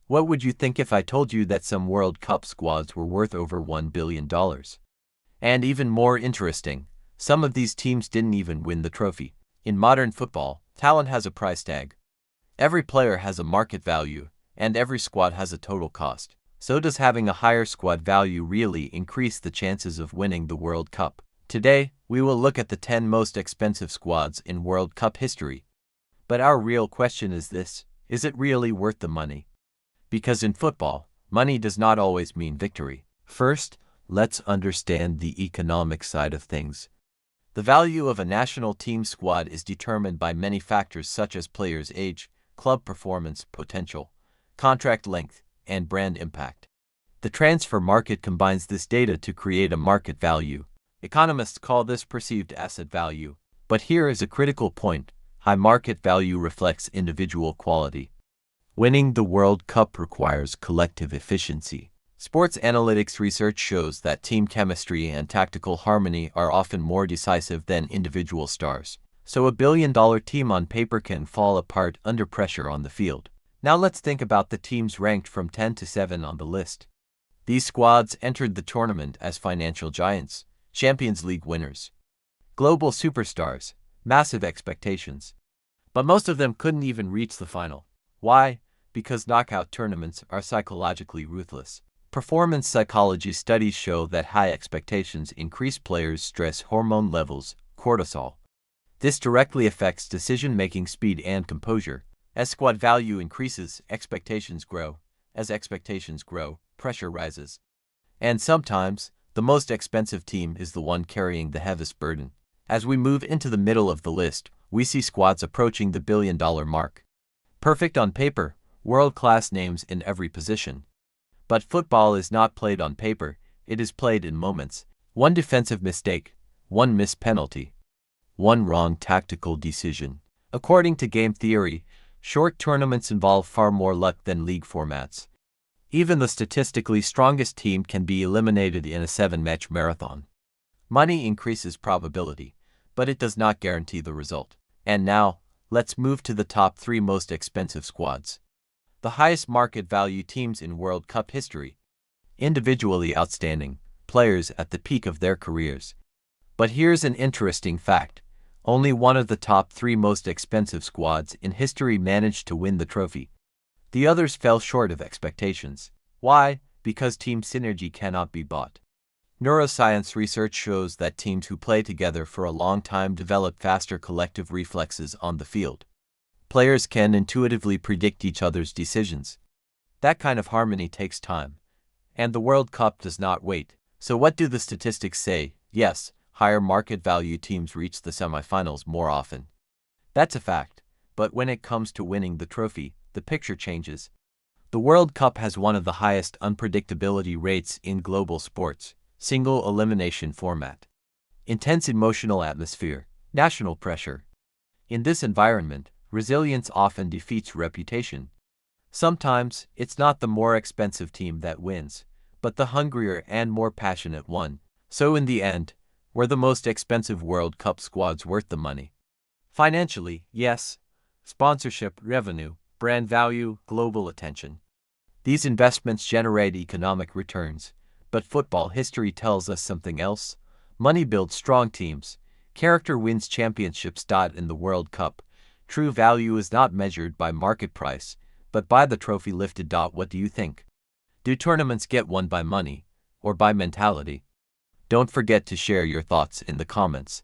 What would you think if I told you that some World Cup squads were worth over $1 billion? And even more interesting, some of these teams didn't even win the trophy. In modern football, talent has a price tag. Every player has a market value, and every squad has a total cost. So does having a higher squad value really increase the chances of winning the World Cup? Today, we will look at the 10 most expensive squads in World Cup history. But our real question is this: is it really worth the money? Because in football, money does not always mean victory. First, let's understand the economic side of things. The value of a national team squad is determined by many factors such as players' age, club performance potential, contract length, and brand impact. The transfer market combines this data to create a market value. Economists call this perceived asset value. But here is a critical point: high market value reflects individual quality. Winning the World Cup requires collective efficiency. Sports analytics research shows that team chemistry and tactical harmony are often more decisive than individual stars. So a billion-dollar team on paper can fall apart under pressure on the field. Now let's think about the teams ranked from 10 to 7 on the list. These squads entered the tournament as financial giants, Champions League winners, global superstars, massive expectations. But most of them couldn't even reach the final. Why? Because knockout tournaments are psychologically ruthless. Performance psychology studies show that high expectations increase players' stress hormone levels, cortisol. This directly affects decision-making speed and composure. As squad value increases, expectations grow. As expectations grow, pressure rises. And sometimes, the most expensive team is the one carrying the heaviest burden. As we move into the middle of the list, we see squads approaching the billion-dollar mark. Perfect on paper, world-class names in every position. But football is not played on paper, it is played in moments. One defensive mistake, one missed penalty, one wrong tactical decision. According to game theory, short tournaments involve far more luck than league formats. Even the statistically strongest team can be eliminated in a 7-match marathon. Money increases probability, but it does not guarantee the result. And now, let's move to the top 3 most expensive squads. The highest market value teams in World Cup history. Individually outstanding, players at the peak of their careers. But here's an interesting fact: only one of the top 3 most expensive squads in history managed to win the trophy. The others fell short of expectations. Why? Because team synergy cannot be bought. Neuroscience research shows that teams who play together for a long time develop faster collective reflexes on the field. Players can intuitively predict each other's decisions. That kind of harmony takes time. And the World Cup does not wait. So what do the statistics say? Yes, higher market value teams reach the semifinals more often. That's a fact. But when it comes to winning the trophy, the picture changes. The World Cup has one of the highest unpredictability rates in global sports. Single elimination format. Intense emotional atmosphere. National pressure. In this environment, resilience often defeats reputation. Sometimes, it's not the more expensive team that wins, but the hungrier and more passionate one. So in the end, were the most expensive World Cup squads worth the money? Financially, yes. Sponsorship, revenue, brand value, global attention. These investments generate economic returns, but football history tells us something else. Money builds strong teams. Character wins championships. In the World Cup, true value is not measured by market price, but by the trophy lifted. What do you think? Do tournaments get won by money, or by mentality? Don't forget to share your thoughts in the comments.